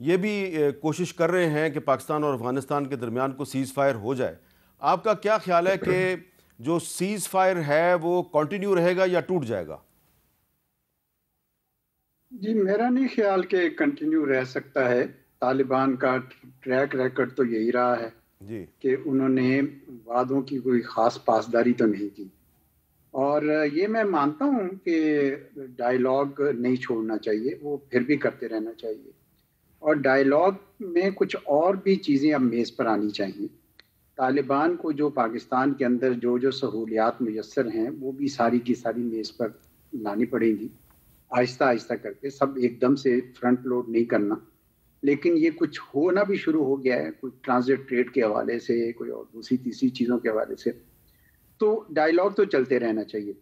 یہ بھی کوشش کر رہے ہیں کہ پاکستان اور افغانستان کے درمیان کو سیز فائر ہو جائے. آپ کا کیا خیال ہے کہ جو سیز فائر ہے وہ کنٹینیو رہے گا یا ٹوٹ جائے گا؟ جی میرا نہیں خیال کہ کنٹینیو رہ سکتا ہے. طالبان کا ٹریک ریکارڈ تو یہی رہا ہے جی کہ انہوں نے وعدوں کی کوئی خاص پاسداری تو نہیں کی. اور یہ میں مانتا ہوں کہ ڈائیلاگ نہیں چھوڑنا چاہیے, وہ پھر بھی کرتے رہنا چاہیے. اور ڈائیلاگ میں کچھ اور بھی چیزیں اب میز پر آنی چاہیے. طالبان کو جو پاکستان کے اندر جو سہولیات میسر ہیں وہ بھی ساری کی ساری میز پر لانی پڑیں گی, آہستہ آہستہ کر کے. سب ایک دم سے فرنٹ لوڈ نہیں کرنا, لیکن یہ کچھ ہونا بھی شروع ہو گیا ہے, کوئی ٹرانزٹ ٹریڈ کے حوالے سے, کوئی اور دوسری تیسری چیزوں کے حوالے سے. تو ڈائیلاگ تو چلتے رہنا چاہیے.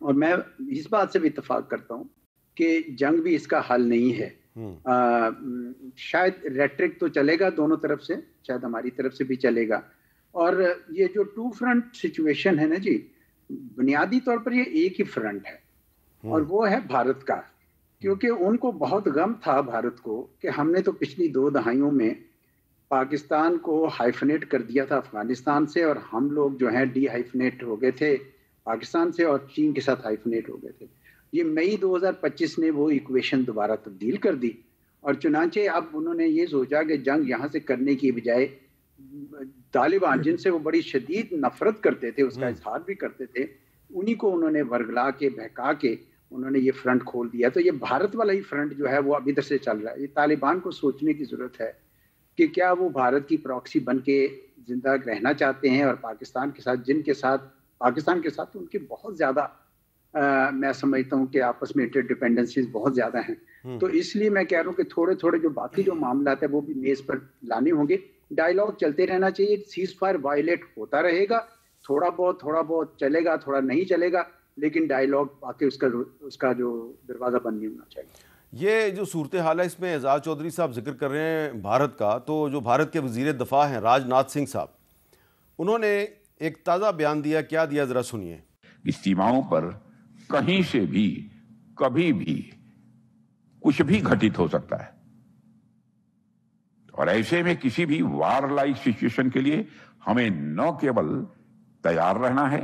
اور میں اس بات سے بھی اتفاق کرتا ہوں کہ جنگ بھی اس کا حل نہیں ہے. شاید ریٹرک تو چلے گا دونوں طرف سے, شاید ہماری طرف سے بھی چلے گا. اور یہ جو ٹو فرنٹ سچویشن ہے نا جی, بنیادی طور پر یہ ایک ہی فرنٹ ہے, اور وہ ہے بھارت کا. کیونکہ ان کو بہت غم تھا بھارت کو کہ ہم نے تو پچھلی 2 دہائیوں میں پاکستان کو ہائفنیٹ کر دیا تھا افغانستان سے, اور ہم لوگ جو ہیں ڈی ہائفنیٹ ہو گئے تھے پاکستان سے, اور چین کے ساتھ ہائفنیٹ ہو گئے تھے. یہ مئی 2025 نے وہ ایکویشن دوبارہ تبدیل کر دی, اور چنانچہ اب انہوں نے یہ سوچا کہ جنگ یہاں سے کرنے کی بجائے طالبان جن سے وہ بڑی شدید نفرت کرتے تھے, اس کا اظہار بھی کرتے تھے, انہی کو انہوں نے ورگلا کے بہکا کے انہوں نے یہ فرنٹ کھول دیا. تو یہ بھارت والا ہی فرنٹ جو ہے وہ اب ادھر سے چل رہا ہے. یہ طالبان کو سوچنے کی ضرورت ہے کہ کیا وہ بھارت کی پراکسی بن کے زندہ رہنا چاہتے ہیں, اور پاکستان کے ساتھ جن کے ساتھ پاکستان کے ساتھ ان کے بہت زیادہ میں سمجھتا ہوں کہ آپس میں انٹر ڈیپینڈنسیز بہت زیادہ ہیں. تو اس لیے میں کہہ رہا ہوں کہ تھوڑے تھوڑے جو باقی جو معاملات ہیں وہ بھی میز پر لانے ہوں گے. ڈائیلاگ چلتے رہنا چاہیے. سیز فائر وائلیٹ ہوتا رہے گا, تھوڑا بہت چلے گا, تھوڑا نہیں چلے گا, لیکن ڈائیلاگ باقی اس کا جو دروازہ بند نہیں ہونا چاہیے. یہ جو صورتحال ہے اس میں اعزاز چودھری صاحب ذکر کر رہے ہیں بھارت کا, تو جو بھارت کے وزیر دفاع ہیں راج ناتھ سنگھ صاحب, انہوں نے ایک تازہ بیان دیا. کیا دیا ذرا سنیے. اس سیماؤں پر کہیں سے بھی کبھی بھی کچھ بھی گھٹت ہو سکتا ہے, اور ایسے میں کسی بھی وار لائک سچویشن کے لیے ہمیں نہ کیول تیار رہنا ہے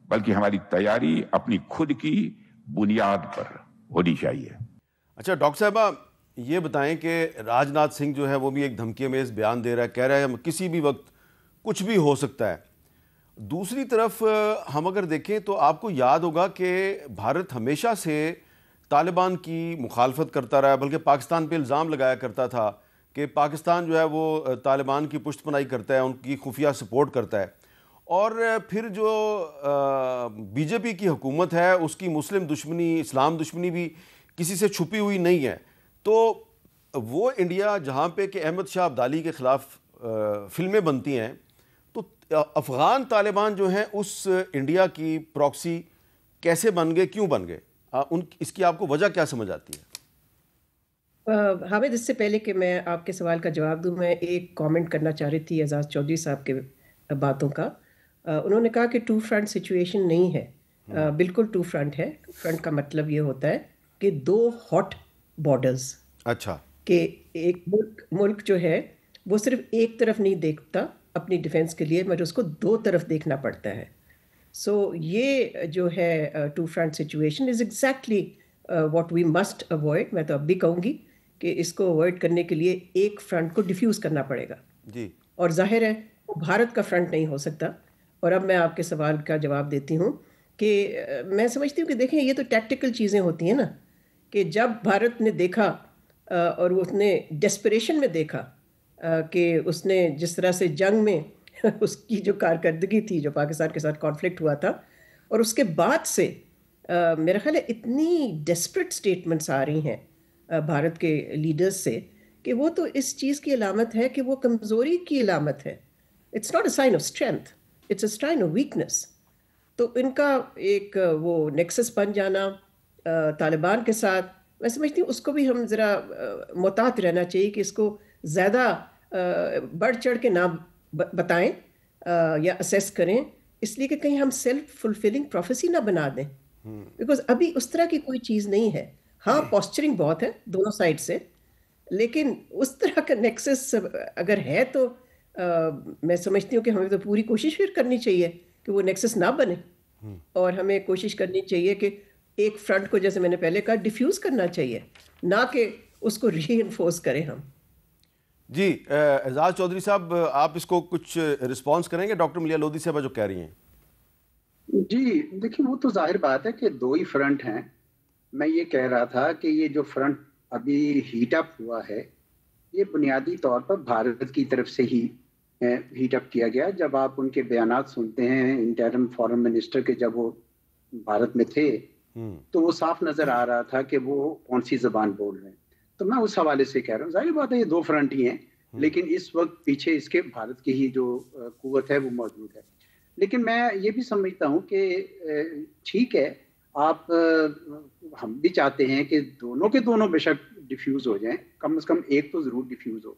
بلکہ ہماری تیاری اپنی خود کی بنیاد پر ہونی چاہیے. اچھا ڈاکٹر صاحبہ, یہ بتائیں کہ راج ناتھ سنگھ جو ہے وہ بھی ایک دھمکی امیز بیان دے رہا ہے, کہہ رہا ہے کسی بھی وقت کچھ بھی ہو سکتا ہے. دوسری طرف ہم اگر دیکھیں تو آپ کو یاد ہوگا کہ بھارت ہمیشہ سے طالبان کی مخالفت کرتا رہا ہے, بلکہ پاکستان پہ الزام لگایا کرتا تھا کہ پاکستان جو ہے وہ طالبان کی پشت پناہی کرتا ہے, ان کی خفیہ سپورٹ کرتا ہے. اور پھر جو بی جے پی کی حکومت ہے اس کی مسلم دشمنی, اسلام دشمنی بھی کسی سے چھپی ہوئی نہیں ہے. تو وہ انڈیا جہاں پہ کہ احمد شاہ ابدالی کے خلاف فلمیں بنتی ہیں, تو افغان طالبان جو ہیں اس انڈیا کی پراکسی کیسے بن گئے, کیوں بن گئے, اس کی آپ کو وجہ کیا سمجھ آتی ہے؟ حامد, اس سے پہلے کہ میں آپ کے سوال کا جواب دوں, میں ایک کامنٹ کرنا چاہ رہی تھی اعزاز چودھری صاحب کے باتوں کا. انہوں نے کہا کہ ٹو فرنٹ سچویشن نہیں ہے. بالکل ٹو فرنٹ ہے. فرنٹ کا مطلب یہ ہوتا ہے کہ 2 ہاٹ بارڈرز. اچھا, کہ ایک ملک جو ہے وہ صرف ایک طرف نہیں دیکھتا اپنی ڈیفنس کے لیے, مگر اس کو 2 طرف دیکھنا پڑتا ہے. سو یہ جو ہے two front situation is exactly what we must avoid. میں تو اب بھی کہوں گی کہ اس کو اوائڈ کرنے کے لیے ایک فرنٹ کو ڈیفیوز کرنا پڑے گا. جی, اور ظاہر ہے وہ بھارت کا فرنٹ نہیں ہو سکتا. اور اب میں آپ کے سوال کا جواب دیتی ہوں کہ میں سمجھتی ہوں کہ دیکھیں یہ تو ٹیکٹیکل چیزیں ہوتی ہیں نا, کہ جب بھارت نے دیکھا اور اس نے ڈیسپریشن میں دیکھا کہ اس نے جس طرح سے جنگ میں اس کی جو کارکردگی تھی جو پاکستان کے ساتھ کانفلکٹ ہوا تھا, اور اس کے بعد سے میرا خیال ہے اتنی ڈیسپریٹ سٹیٹمنٹس آ رہی ہیں بھارت کے لیڈرز سے کہ وہ تو اس چیز کی علامت ہے کہ وہ کمزوری کی علامت ہے. It's not a sign of strength, it's a sign of weakness. تو ان کا ایک وہ نیکسس بن جانا طالبان کے ساتھ, میں سمجھتی ہوں اس کو بھی ہم ذرا محتاط رہنا چاہیے کہ اس کو زیادہ بڑھ چڑھ کے نہ بتائیں یا اسیس کریں, اس لیے کہ کہیں ہم سیلف فلفلنگ پروفیسی نہ بنا دیں. بیکاز ابھی اس طرح کی کوئی چیز نہیں ہے. ہاں پوسچرنگ بہت ہے دونوں سائڈ سے, لیکن اس طرح کا نیکسس اگر ہے تو میں سمجھتی ہوں کہ ہمیں تو پوری کوشش پھر کرنی چاہیے کہ وہ نیکسس نہ بنے، اور ہمیں کوشش کرنی چاہیے کہ ایک فرنٹ کو، جیسے میں نے پہلے کہا، ڈیفیوز کرنا چاہیے، نہ کہ اس کو ری انفورس کریں ہم. جی اعزاز چودھری صاحب، آپ اس کو کچھ رسپانس کریں گے ڈاکٹر ملیحہ لودھی صاحبہ جو کہہ رہی ہیں؟ جی دیکھیں، وہ تو ظاہر بات ہے کہ دو ہی فرنٹ ہیں. میں یہ کہہ رہا تھا کہ یہ جو فرنٹ ابھی ہیٹ اپ ہوا ہے، یہ بنیادی طور پر بھارت کی طرف سے ہی ہیٹ اپ کیا گیا. جب آپ ان کے بیانات سنتے ہیں انٹرم فارن منسٹر کے، جب وہ بھارت میں تھے، تو وہ صاف نظر آ رہا تھا کہ وہ کون سی زبان بول رہے ہیں. تو میں اس حوالے سے کہہ رہا ہوں، ظاہر بات ہے یہ دو فرنٹ ہی ہیں، لیکن اس وقت پیچھے اس کے بھارت کی ہی جو قوت ہے وہ موجود ہے. لیکن میں یہ بھی سمجھتا ہوں کہ ٹھیک ہے، آپ ہم بھی چاہتے ہیں کہ دونوں کے دونوں بے شک ڈیفیوز ہو جائیں، کم از کم ایک تو ضرور ڈیفیوز ہو.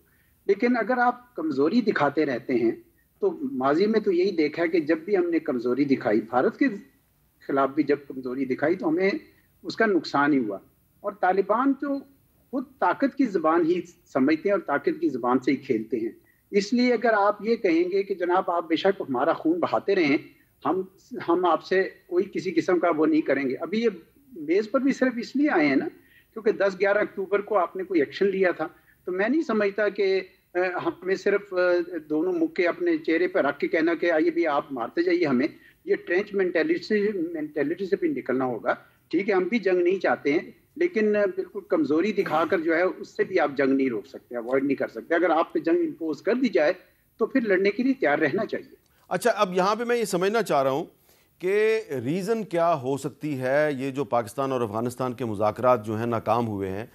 لیکن اگر آپ کمزوری دکھاتے رہتے ہیں، تو ماضی میں تو یہی دیکھا کہ جب بھی ہم نے کمزوری دکھائی، بھارت کے خلاف بھی جب کمزوری دکھائی، تو ہمیں اس کا نقصان ہی ہوا. اور طالبان جو خود طاقت کی زبان ہی سمجھتے ہیں اور طاقت کی زبان سے ہی کھیلتے ہیں. اس لیے اگر آپ یہ کہیں گے کہ جناب آپ بے شک ہمارا خون بہاتے رہیں، ہم آپ سے کوئی کسی قسم کا وہ نہیں کریں گے. ابھی یہ میز پر بھی صرف اس لیے آئے ہیں نا کیونکہ 10-11 اکتوبر کو آپ نے کوئی ایکشن لیا تھا. تو میں نہیں سمجھتا کہ ہمیں صرف دونوں مکے اپنے چہرے پہ رکھ کے کہنا کہ آئیے بھی آپ مارتے جائیے ہمیں. یہ ٹرینچ مینٹیلٹی سے بھی نکلنا ہوگا. ٹھیک ہے، ہم بھی جنگ نہیں چاہتے ہیں، لیکن بالکل کمزوری دکھا کر جو ہے اس سے بھی آپ جنگ نہیں روک سکتے، اوائڈ نہیں کر سکتے. اگر آپ پہ جنگ امپوز کر دی جائے تو پھر لڑنے کے لیے تیار رہنا چاہیے. اچھا، اب یہاں پہ میں یہ سمجھنا چاہ رہا ہوں کہ ریزن کیا ہو سکتی ہے یہ جو پاکستان اور افغانستان کے مذاکرات جو ہیں ناکام ہوئے ہیں.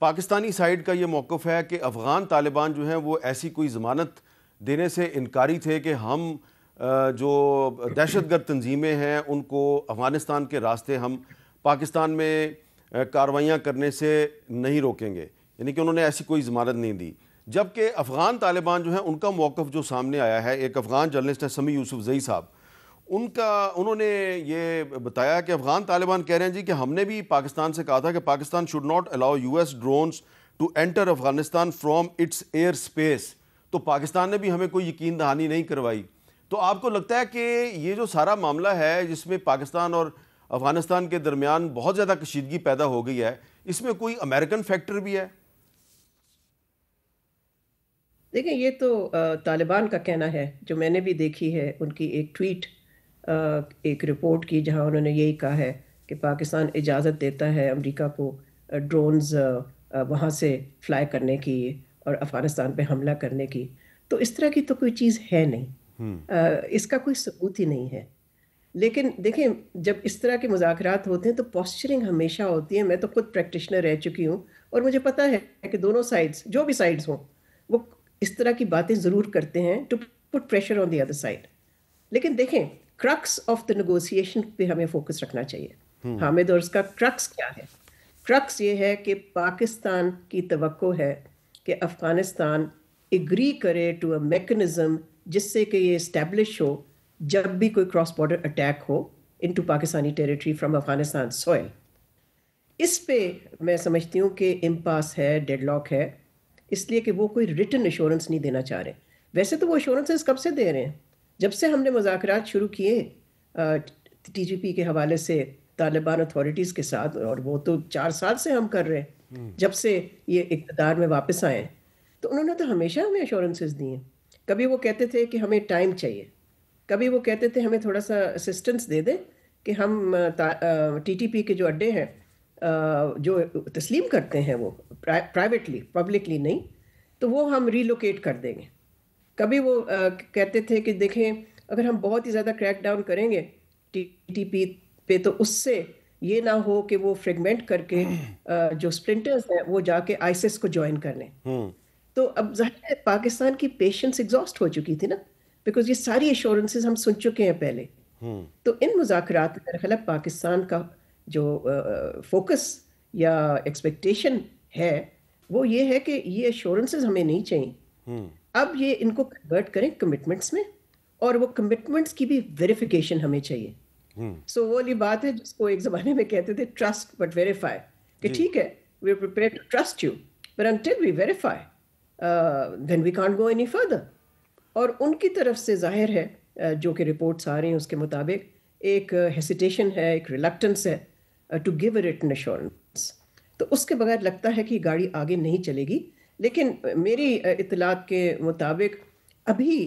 پاکستانی سائیڈ کا یہ موقف ہے کہ افغان طالبان جو ہیں وہ ایسی کوئی ضمانت دینے سے انکاری تھے کہ ہم جو دہشت گرد تنظیمیں ہیں ان کو افغانستان کے راستے ہم پاکستان میں کارروائیاں کرنے سے نہیں روکیں گے، یعنی کہ انہوں نے ایسی کوئی ضمانت نہیں دی. جبکہ افغان طالبان جو ہیں ان کا موقف جو سامنے آیا ہے، ایک افغان جرنلسٹ ہے سمیع یوسف زئی صاحب، انہوں نے یہ بتایا کہ افغان طالبان کہہ رہے ہیں جی کہ ہم نے بھی پاکستان سے کہا تھا کہ Pakistan should not allow US drones to enter Afghanistan from its airspace. تو پاکستان نے بھی ہمیں کوئی یقین دہانی نہیں کروائی. تو آپ کو لگتا ہے کہ یہ جو سارا معاملہ ہے جس میں پاکستان اور افغانستان کے درمیان بہت زیادہ کشیدگی پیدا ہو گئی ہے، اس میں کوئی امریکن فیکٹر بھی ہے؟ دیکھیں، یہ تو طالبان کا کہنا ہے. جو میں نے بھی دیکھی ہے ان کی ایک ٹویٹ، ایک رپورٹ کی، جہاں انہوں نے یہی کہا ہے کہ پاکستان اجازت دیتا ہے امریکہ کو ڈرونز وہاں سے فلائی کرنے کی اور افغانستان پہ حملہ کرنے کی. تو اس طرح کی تو کوئی چیز ہے نہیں، اس کا کوئی ثبوت ہی نہیں ہے. لیکن دیکھیں، جب اس طرح کے مذاکرات ہوتے ہیں تو پوسچرنگ ہمیشہ ہوتی ہے. میں تو خود پریکٹیشنر رہ چکی ہوں اور مجھے پتہ ہے کہ دونوں سائڈز، جو بھی سائڈز ہوں، وہ اس طرح کی باتیں ضرور کرتے ہیں to put pressure on the other side. لیکن دیکھیں، کرکس آف دا نیگوسیشن پہ ہمیں فوکس رکھنا چاہیے. حامد، اور اس کا کرکس کیا ہے؟ کرکس یہ ہے کہ پاکستان کی توقع ہے کہ افغانستان اگری کرے ٹو اے میکنزم جس سے کہ یہ اسٹیبلش ہو جب بھی کوئی کراس بارڈر اٹیک ہو into Pakistani territory from Afghanistan soil. اس پہ میں سمجھتی ہوں کہ امپاس ہے، ڈیڈ لاک ہے، اس لیے کہ وہ کوئی ریٹن ایشورنس نہیں دینا چاہ رہے. ویسے تو وہ ایشورنسز کب سے دے رہے ہیں؟ جب سے ہم نے مذاکرات شروع کیے TGP کے حوالے سے طالبان اتھارٹیز کے ساتھ، اور وہ تو 4 سال سے ہم کر رہے ہیں جب سے یہ اقتدار میں واپس آئے ہیں. تو انہوں نے تو ہمیشہ ہمیں ایشورنسز دی ہیں. کبھی وہ کہتے تھے کہ ہمیں ٹائم چاہیے، کبھی وہ کہتے تھے ہمیں تھوڑا سا اسسٹنس دے دیں کہ ہم TTP کے جو اڈے ہیں جو تسلیم کرتے ہیں وہ پرائیویٹلی، پبلکلی نہیں، تو وہ ہم ریلوکیٹ کر دیں گے. کبھی وہ کہتے تھے کہ دیکھیں اگر ہم بہت ہی زیادہ کریک ڈاؤن کریں گے TTP پہ تو اس سے یہ نہ ہو کہ وہ فریگمنٹ کر کے جو سپلنٹرز ہیں وہ جا کے ISIS کو جوائن کر لیں. تو اب ظاہر ہے پاکستان کی پیشنس ایگزاسٹ ہو چکی تھی نا، بیکاز یہ ساری ایشورنسز ہم سن چکے ہیں پہلے. تو ان مذاکرات میں میرا خیال ہے پاکستان کا جو فوکس یا ایکسپیکٹیشن ہے وہ یہ ہے کہ یہ ایشورنسز ہمیں نہیں چاہیے. اب یہ ان کو کنورٹ کریں کمٹمنٹس میں، اور وہ کمٹمنٹس کی بھی ویریفیکیشن ہمیں چاہیے. سو وہ والی بات ہے جس کو ایک زمانے میں کہتے تھے ٹرسٹ بٹ ویریفائی، کہ ٹھیک ہے we are prepared to trust you, but until we verify, then we can't go any further. اور ان کی طرف سے ظاہر ہے جو کہ رپورٹس آ رہی ہیں اس کے مطابق ایک ہیسیٹیشن ہے, ایک ریلکٹنس ہے to give a written assurance. تو اس کے بغیر لگتا ہے کہ گاڑی آگے نہیں چلے گی. لیکن میری اطلاعات کے مطابق ابھی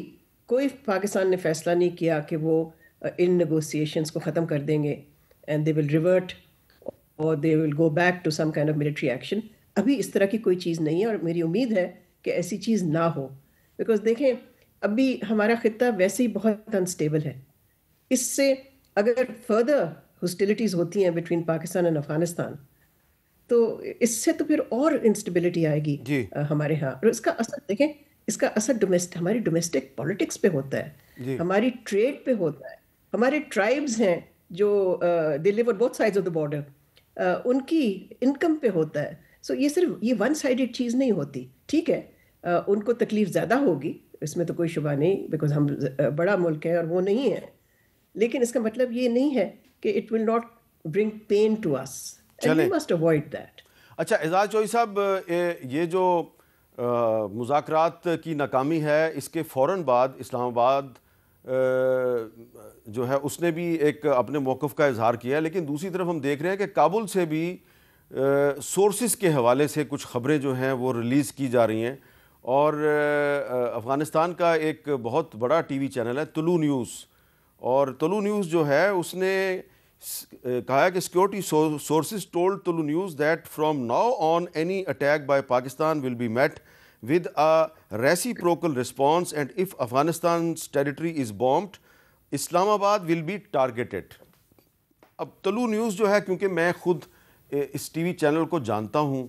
کوئی پاکستان نے فیصلہ نہیں کیا کہ وہ ان نیگوسیشنس کو ختم کر دیں گے اینڈ دے ول ریورٹ اور they will go back to some kind of military action. ابھی اس طرح کی کوئی چیز نہیں ہے اور میری امید ہے کہ ایسی چیز نہ ہو. بیکاز دیکھیں ابھی ہمارا خطہ ویسے ہی بہت انسٹیبل ہے. اس سے اگر فردر ہاسٹیلیٹیز ہوتی ہیں بٹوین پاکستان اینڈ افغانستان تو اس سے تو پھر اور انسٹیبلٹی آئے گی ہمارے ہاں. اور اس کا اثر دیکھیں, اس کا اثر ہماری ڈومیسٹک پالیٹکس پہ ہوتا ہے, ہماری ٹریڈ پہ ہوتا ہے, ہمارے ٹرائبز ہیں جو they live on both sides of the border, ان کی انکم پہ ہوتا ہے. سو یہ صرف یہ ون سائڈڈ چیز نہیں ہوتی. ٹھیک ہے ان کو تکلیف زیادہ ہوگی, اس میں تو کوئی شبہ نہیں, بیکاز ہم بڑا ملک ہے اور وہ نہیں ہے, لیکن اس کا مطلب یہ نہیں ہے کہ it will not bring pain to us. We must avoid that. اچھا اعزاز چوہی صاحب, یہ جو مذاکرات کی ناکامی ہے اس کے فوراً بعد اسلام آباد جو ہے اس نے بھی ایک اپنے موقف کا اظہار کیا, لیکن دوسری طرف ہم دیکھ رہے ہیں کہ کابل سے بھی سورسز کے حوالے سے کچھ خبریں جو ہیں وہ ریلیز کی جا رہی ہیں. اور افغانستان کا ایک بہت بڑا ٹی وی چینل ہے طلوع نیوز, اور طلوع نیوز جو ہے اس نے کہا ہے کہ security sources told Tolo news that from now on any attack by Pakistan will be met with a reciprocal response and if افغانستان's territory is bombed Islamabad will be targeted. اب طلوع نیوز جو ہے, کیونکہ میں خود اس ٹی وی چینل کو جانتا ہوں,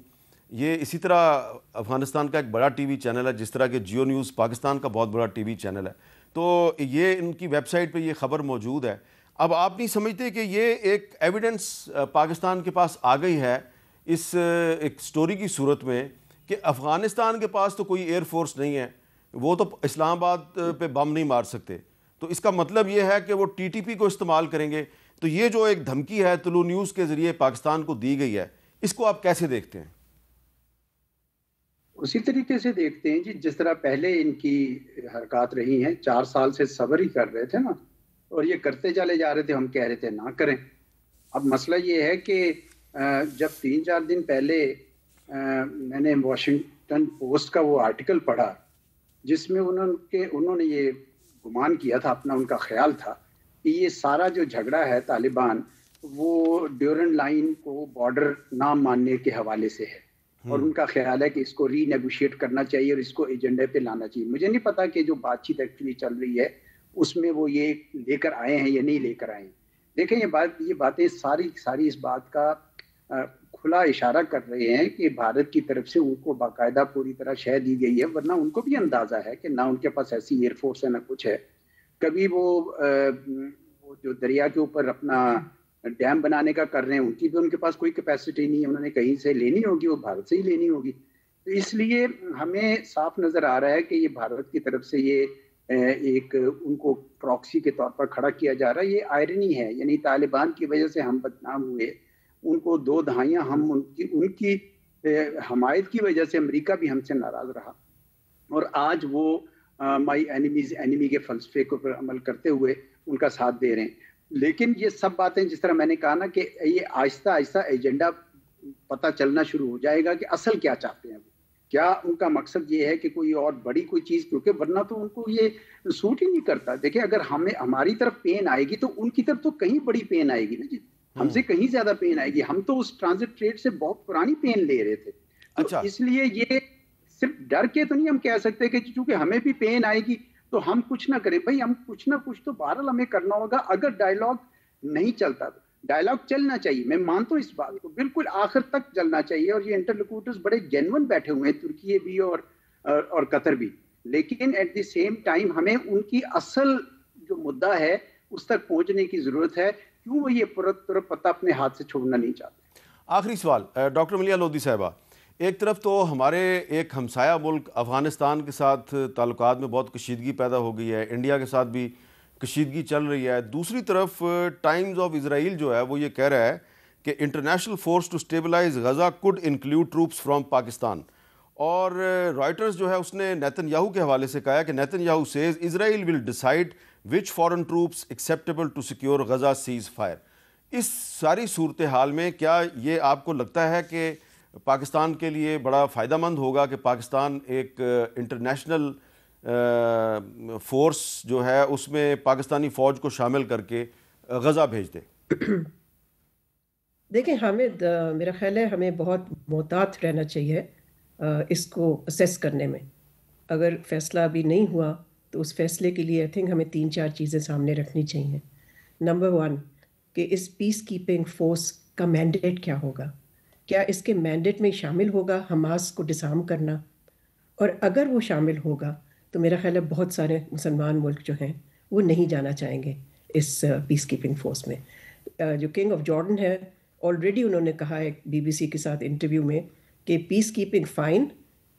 یہ اسی طرح افغانستان کا ایک بڑا ٹی وی چینل ہے جس طرح کہ جیو نیوز پاکستان کا بہت بڑا ٹی وی چینل ہے, تو یہ ان کی ویب سائٹ پہ یہ خبر موجود ہے. اب آپ نہیں سمجھتے کہ یہ ایک ایویڈنس پاکستان کے پاس آ گئی ہے اس ایک سٹوری کی صورت میں کہ افغانستان کے پاس تو کوئی ایئر فورس نہیں ہے, وہ تو اسلام آباد پہ بم نہیں مار سکتے, تو اس کا مطلب یہ ہے کہ وہ ٹی ٹی پی کو استعمال کریں گے. تو یہ جو ایک دھمکی ہے طلوع نیوز کے ذریعے پاکستان کو دی گئی ہے, اس کو آپ کیسے دیکھتے ہیں؟ اسی طریقے سے دیکھتے ہیں جی, جس طرح پہلے ان کی حرکات رہی ہیں, 4 سال سے صبر ہی کر رہے تھے نا, اور یہ کرتے چلے جا رہے تھے, ہم کہہ رہے تھے نہ کریں. اب مسئلہ یہ ہے کہ جب 3-4 دن پہلے میں نے واشنگٹن پوسٹ کا وہ آرٹیکل پڑھا جس میں انہوں نے یہ گمان کیا تھا, اپنا ان کا خیال تھا کہ یہ سارا جو جھگڑا ہے طالبان وہ ڈیورنڈ لائن کو بارڈر نہ ماننے کے حوالے سے ہے, اور ان کا خیال ہے کہ اس کو ری نیگوشیٹ کرنا چاہیے اور اس کو ایجنڈے پہ لانا چاہیے. مجھے نہیں پتا کہ جو بات چیت ایکچولی چل رہی ہے اس میں وہ یہ لے کر آئے ہیں یا نہیں لے کر آئے ہیں. دیکھیں یہ باتیں ساری اس بات کا کھلا اشارہ کر رہے ہیں کہ بھارت کی طرف سے ان کو باقاعدہ پوری طرح شہ دی گئی ہے, ورنہ ان کو بھی اندازہ ہے کہ نہ ان کے پاس ایسی ایئر فورس ہے نہ کچھ ہے. کبھی وہ جو دریا کے اوپر اپنا ڈیم بنانے کا کر رہے ہیں, ان کے پاس کوئی کیپیسٹی نہیں ہے, انہوں نے کہیں سے لینی ہوگی, وہ بھارت سے ہی لینی ہوگی. تو اس لیے ہمیں صاف نظر آ رہا ہے کہ یہ بھارت کی طرف سے یہ ایک ان کو پراکسی کے طور پر کھڑا کیا جا رہا ہے. یہ آئرنی ہے, یعنی طالبان کی وجہ سے ہم بدنام ہوئے, ان کو 2 دہائیاں ہم ان کی حمایت کی وجہ سے امریکہ بھی ہم سے ناراض رہا, اور آج وہ مائی اینیمیز اینیمی کے فلسفے کے اوپر عمل کرتے ہوئے ان کا ساتھ دے رہے ہیں. لیکن یہ سب باتیں جس طرح میں نے کہا نا کہ یہ آہستہ آہستہ ایجنڈا پتہ چلنا شروع ہو جائے گا کہ اصل کیا چاہتے ہیں وہ, کیا ان کا مقصد یہ ہے کہ کوئی اور بڑی کوئی چیز, کیونکہ ورنہ تو ان کو یہ سوٹ ہی نہیں کرتا. دیکھیں اگر ہماری طرف پین آئے گی تو ان کی طرف تو کہیں بڑی پین آئے گی نا جی, ہم سے کہیں زیادہ پین آئے گی. ہم تو اس ٹرانزٹ ٹریڈ سے بہت پرانی پین لے رہے تھے. تو اس لیے یہ صرف ڈر کے تو نہیں ہم کہہ سکتے کہ چونکہ ہمیں بھی پین آئے گی تو ہم کچھ نہ کریں. بھائی ہم کچھ نہ کچھ تو بہرحال ہمیں کرنا ہوگا. اگر ڈائیلاگ نہیں چلتا تو ڈائیلاگ چلنا چاہیے, میں مانتا ہوں اس بات کو, بالکل آخر تک چلنا چاہیے. اور یہ انٹرلوکوٹرز بڑے جینون بیٹھے ہوئے ہیں, ترکی بھی اور قطر بھی, لیکن ایٹ دی سیم ٹائم ہمیں ان کی اصل جو مدعا ہے اس تک پہنچنے کی ضرورت ہے. کیوں وہ یہ پتہ اپنے ہاتھ سے چھوڑنا نہیں چاہتے. آخری سوال ڈاکٹر ملیحہ لودھی صاحبہ, ایک طرف تو ہمارے ایک ہمسایہ ملک افغانستان کے ساتھ تعلقات میں بہت کشیدگی پیدا ہو گئی ہے, انڈیا کے ساتھ بھی کشیدگی چل رہی ہے. دوسری طرف ٹائمز آف اسرائیل جو ہے وہ یہ کہہ رہا ہے کہ international force to stabilize Gaza could include troops from Pakistan, اور رائٹرز جو ہے اس نے نیتن یاہو کے حوالے سے کہا ہے کہ Netanyahu says Israel will decide which foreign troops acceptable to secure Gaza ceasefire. اس ساری صورتحال میں کیا یہ آپ کو لگتا ہے کہ پاکستان کے لیے بڑا فائدہ مند ہوگا کہ پاکستان ایک انٹرنیشنل فورس جو ہے اس میں پاکستانی فوج کو شامل کر کے غزہ بھیج دے؟ دیکھیں حامد، میرا خیال ہے ہمیں بہت محتاط رہنا چاہیے اس کو اسیس کرنے میں. اگر فیصلہ ابھی نہیں ہوا تو اس فیصلے کے لیے آئی تھنک ہمیں 3-4 چیزیں سامنے رکھنی چاہیے. نمبر 1 کہ اس پیس کیپنگ فورس کا مینڈیٹ کیا ہوگا. کیا اس کے مینڈیٹ میں شامل ہوگا حماس کو ڈسارم کرنا؟ اور اگر وہ شامل ہوگا تو میرا خیال ہے بہت سارے مسلمان ملک جو ہیں وہ نہیں جانا چاہیں گے اس پیس کیپنگ فورس میں. جو کنگ آف جارڈن ہے آلریڈی انہوں نے کہا ہے BBC کے ساتھ انٹرویو میں کہ peace keeping fine,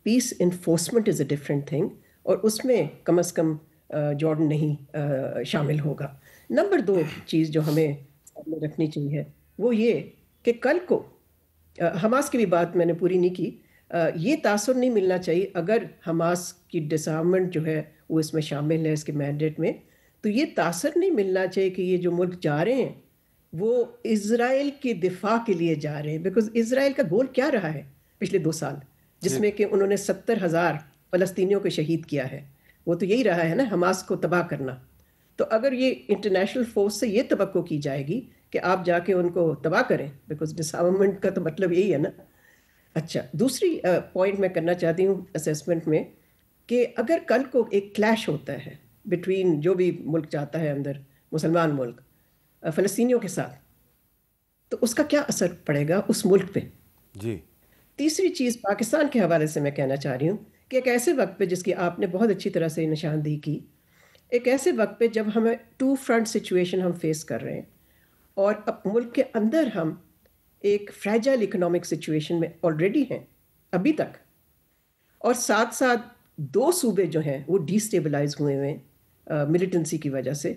peace enforcement is a different thing, اور اس میں کم از کم جارڈن نہیں شامل ہوگا. نمبر 2 چیز جو ہمیں سامنے رکھنی چاہیے وہ یہ کہ کل کو حماس کی بھی بات میں نے پوری نہیں کی، یہ تاثر نہیں ملنا چاہیے اگر حماس کی ڈسارمنٹ جو ہے وہ اس میں شامل ہے اس کے مینڈیٹ میں، تو یہ تاثر نہیں ملنا چاہیے کہ یہ جو ملک جا رہے ہیں وہ اسرائیل کے دفاع کے لیے جا رہے ہیں. بیکاز اسرائیل کا گول کیا رہا ہے پچھلے 2 سال، جس میں کہ انہوں نے 70,000 فلسطینیوں کو شہید کیا ہے، وہ تو یہی رہا ہے نا، حماس کو تباہ کرنا. تو اگر یہ انٹرنیشنل فورس سے یہ توقع کی جائے گی کہ آپ جا کے ان کو تباہ کریں، بیکاز ڈسارمنٹ کا تو مطلب یہی ہے نا. اچھا، دوسری پوائنٹ میں کرنا چاہتی ہوں اسیسمنٹ میں کہ اگر کل کو ایک کلیش ہوتا ہے بٹوین جو بھی ملک جاتا ہے اندر، مسلمان ملک، فلسطینیوں کے ساتھ، تو اس کا کیا اثر پڑے گا اس ملک پہ. جی. تیسری چیز پاکستان کے حوالے سے میں کہنا چاہ رہی ہوں کہ ایک ایسے وقت پہ، جس کی آپ نے بہت اچھی طرح سے نشاندہی کی، ایک ایسے وقت پہ جب ہمیں 2 فرنٹ سچویشن ہم فیس کر رہے ہیں، اور اب ملک کے اندر ہم ایک فریجائل اکنامک سچویشن میں آلریڈی ہیں ابھی تک، اور ساتھ ساتھ 2 صوبے جو ہیں وہ ڈی اسٹیبلائز ہوئے ہوئے ہیں ملیٹنسی کی وجہ سے،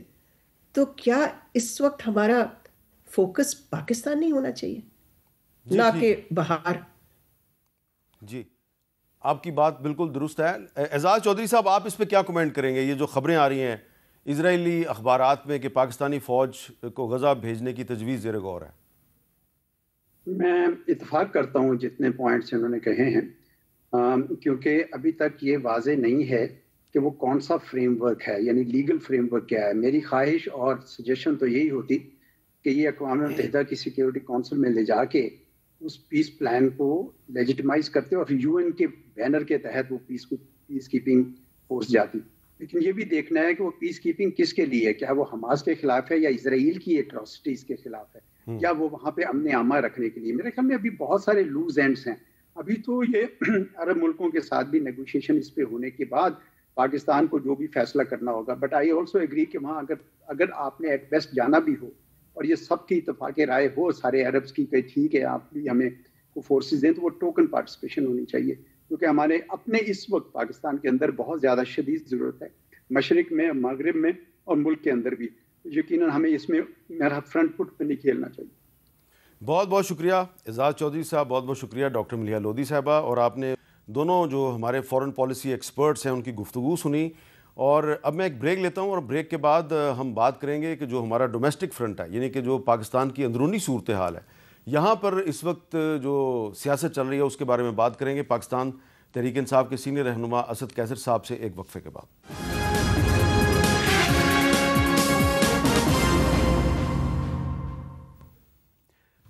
تو کیا اس وقت ہمارا فوکس پاکستان نہیں ہونا چاہیے نہ کہ باہر؟ جی، آپ کی بات بالکل درست ہے. اعزاز چودھری صاحب، آپ اس پہ کیا کمنٹ کریں گے؟ یہ جو خبریں آ رہی ہیں اسرائیلی اخبارات میں کہ پاکستانی فوج کو غزہ بھیجنے کی تجویز زیر غور ہے. میں اتفاق کرتا ہوں جتنے پوائنٹس انہوں نے کہے ہیں، کیونکہ ابھی تک یہ واضح نہیں ہے کہ وہ کون سا فریم ورک ہے، یعنی لیگل فریم ورک کیا ہے. میری خواہش اور سجیشن تو یہی ہوتی کہ یہ اقوام متحدہ کی سیکیورٹی کونسل میں لے جا کے اس پیس پلان کو لیجیٹمائز کرتے اور UN کے بینر کے تحت وہ پیس کیپنگ فورس جاتی. لیکن یہ بھی دیکھنا ہے کہ وہ پیس کیپنگ کس کے لیے ہے. کیا وہ حماس کے خلاف ہے یا اسرائیل کی ایٹراسٹیز کے خلاف ہے، یا وہ وہاں پہ امن عامہ رکھنے کے لیے؟ میرے خیال میں ابھی بہت سارے لوز اینڈس ہیں. ابھی تو یہ عرب ملکوں کے ساتھ بھی نیگوشیشن اس پہ ہونے کے بعد پاکستان کو جو بھی فیصلہ کرنا ہوگا. بٹ آئی آلسو ایگری کہ وہاں اگر آپ نے ایٹ بیسٹ جانا بھی ہو اور یہ سب کی اتفاق رائے ہو سارے عربس کی کہ ٹھیک ہے آپ بھی ہمیں کو فورسز دیں، تو وہ ٹوکن پارٹیسپیشن ہونی چاہیے، کیونکہ ہمارے اپنے اس وقت پاکستان کے اندر بہت زیادہ شدید ضرورت ہے، مشرق میں، مغرب میں اور ملک کے اندر بھی. یقیناً ہمیں اس میں میرا فرنٹ فٹ پہ نہیں کھیلنا چاہیے. بہت بہت شکریہ اعزاز چودھری صاحب، بہت بہت شکریہ ڈاکٹر ملیحہ لودھی صاحبہ. اور آپ نے دونوں جو ہمارے فورن پالیسی ایکسپرٹس ہیں ان کی گفتگو سنی. اور اب میں ایک بریک لیتا ہوں، اور بریک کے بعد ہم بات کریں گے کہ جو ہمارا ڈومیسٹک فرنٹ ہے، یعنی کہ جو پاکستان کی اندرونی صورتحال ہے، یہاں پر اس وقت جو سیاست چل رہی ہے اس کے بارے میں بات کریں گے پاکستان تحریک انصاف کے سینئر رہنما اسد کیسر صاحب سے ایک وقفے کے بعد.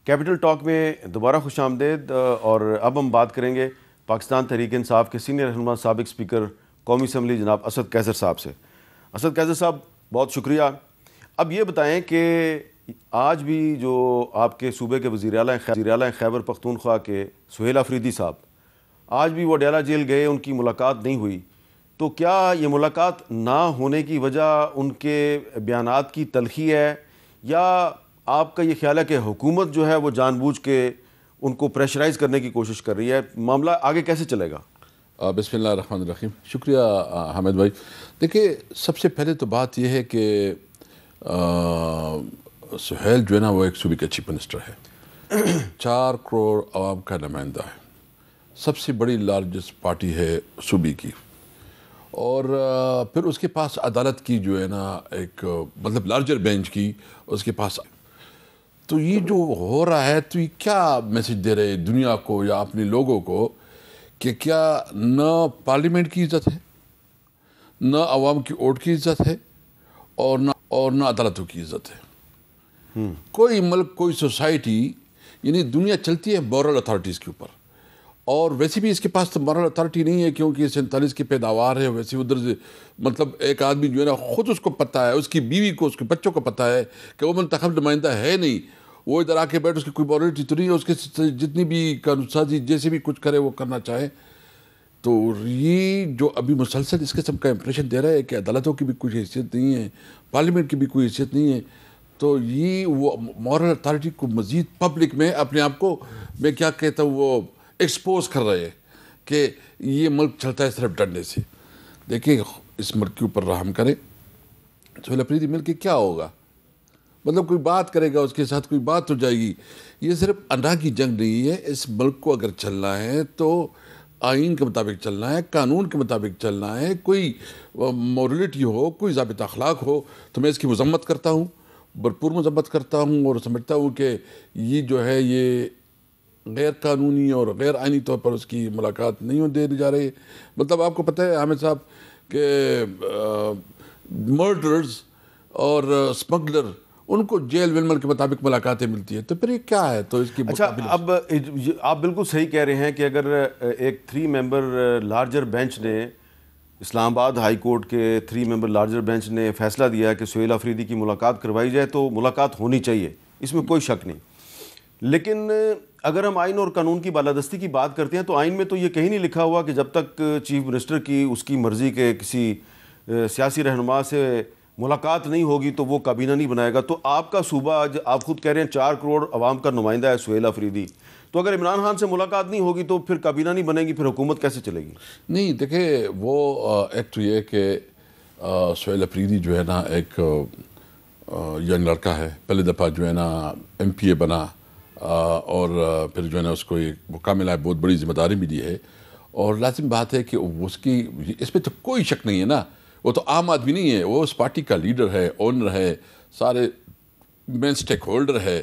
کیپٹل ٹاک میں دوبارہ خوش آمدید. اور اب ہم بات کریں گے پاکستان تحریک انصاف کے سینئر رہنما سابق اسپیکر قومی اسمبلی جناب اسد کیسر صاحب سے. اسد کیسر صاحب، بہت شکریہ. اب یہ بتائیں کہ آج بھی جو آپ کے صوبے کے وزیر اعلیٰ خیبر پختونخوا کے سہیل آفریدی صاحب، آج بھی وہ ڈیالہ جیل گئے، ان کی ملاقات نہیں ہوئی. تو کیا یہ ملاقات نہ ہونے کی وجہ ان کے بیانات کی تلخی ہے، یا آپ کا یہ خیال ہے کہ حکومت جو ہے وہ جان بوجھ کے ان کو پریشرائز کرنے کی کوشش کر رہی ہے؟ معاملہ آگے کیسے چلے گا؟ بسم اللہ الرحمن الرحیم. شکریہ حامد بھائی. دیکھیے، سب سے پہلے تو بات یہ ہے کہ سہیل جو ہے نا وہ ایک صوبے کا چیف منسٹر ہے، 4 کروڑ عوام کا نمائندہ ہے. سب سے بڑی لارجسٹ پارٹی ہے صوبے کی، اور پھر اس کے پاس عدالت کی جو ہے نا ایک مطلب لارجر بینچ کی اس کے پاس. تو یہ جو ہو رہا ہے تو یہ کیا میسج دے رہے دنیا کو یا اپنے لوگوں کو کہ کیا نہ پارلیمنٹ کی عزت ہے، نہ عوام کی ووٹ کی عزت ہے، اور نہ عدالتوں کی عزت ہے. کوئی ملک، کوئی سوسائٹی، یعنی دنیا چلتی ہے مورل اتھارٹیز کے اوپر، اور ویسے بھی اس کے پاس تو مورل اتھارٹی نہیں ہے کیونکہ 47 کی پیداوار ہے. ویسے ادھر سے مطلب ایک آدمی جو ہے نا خود اس کو پتہ ہے، اس کی بیوی کو، اس کے بچوں کو پتہ ہے کہ وہ منتخب نمائندہ ہے نہیں، وہ ادھر آ کے بیٹھ، اس کی کوئی مورلٹی تو نہیں ہے، اس کے جتنی بھی قانون سازی جیسے بھی کچھ کرے وہ کرنا چاہے. تو یہ جو ابھی مسلسل اس قسم کا امپریشن دے رہا ہے کہ عدالتوں کی بھی کوئی حیثیت نہیں ہے، پارلیمنٹ کی بھی کوئی حیثیت نہیں ہے، تو یہ وہ مورل اتھارٹی کو مزید پبلک میں اپنے آپ کو میں کیا کہتا ہوں وہ ایکسپوز کر رہے ہیں کہ یہ ملک چلتا ہے صرف ڈرنے سے. دیکھیں اس ملک کے اوپر رحم کریں. سہیل افریدی مل کے کیا ہوگا؟ مطلب کوئی بات کرے گا اس کے ساتھ کوئی بات ہو جائے گی. یہ صرف انا کی جنگ نہیں ہے. اس ملک کو اگر چلنا ہے تو آئین کے مطابق چلنا ہے، قانون کے مطابق چلنا ہے. کوئی مورلٹی ہو، کوئی ضابط اخلاق ہو تو میں اس کی مذمت کرتا ہوں، بھرپور مذمت کرتا ہوں، اور سمجھتا ہوں کہ یہ جو ہے یہ غیر قانونی اور غیر آئینی طور پر اس کی ملاقات نہیں دے جا رہی. مطلب آپ کو پتہ ہے حامد صاحب کہ مرڈرز اور اسمگلر ان کو جیل ویلمل کے مطابق ملاقاتیں ملتی ہیں، تو پھر یہ کیا ہے؟ تو اس کی اچھا، اب آپ بالکل صحیح کہہ رہے ہیں کہ اگر ایک 3 ممبر لارجر بینچ نے، اسلام آباد ہائی کورٹ کے 3 ممبر لارجر بینچ نے فیصلہ دیا ہے کہ سہیل افریدی کی ملاقات کروائی جائے تو ملاقات ہونی چاہیے، اس میں کوئی شک نہیں. لیکن اگر ہم آئین اور قانون کی بالادستی کی بات کرتے ہیں تو آئین میں تو یہ کہیں نہیں لکھا ہوا کہ جب تک چیف منسٹر کی اس کی مرضی کے کسی سیاسی رہنما سے ملاقات نہیں ہوگی تو وہ کابینہ نہیں بنائے گا. تو آپ کا صوبہ، آپ خود کہہ رہے ہیں 4 کروڑ عوام کا نمائندہ ہے سہیل افریدی، تو اگر عمران خان سے ملاقات نہیں ہوگی تو پھر کابینہ نہیں بنے گی، پھر حکومت کیسے چلے گی؟ نہیں دیکھیں، وہ ایک تو یہ کہ سہیل افریدی جو ہے نا ایک ینگ لڑکا ہے، پہلی دفعہ جو ہے نا MPA بنا، اور پھر جو ہے نا اس کو ایک موقع ملا ہے، بہت بڑی ذمہ داری ملی ہے. اور لازم بات ہے کہ اس کی اس پہ تو کوئی شک نہیں ہے نا، وہ تو عام آدمی نہیں ہے، وہ اس پارٹی کا لیڈر ہے، اونر ہے، سارے مین سٹیک ہولڈر ہے.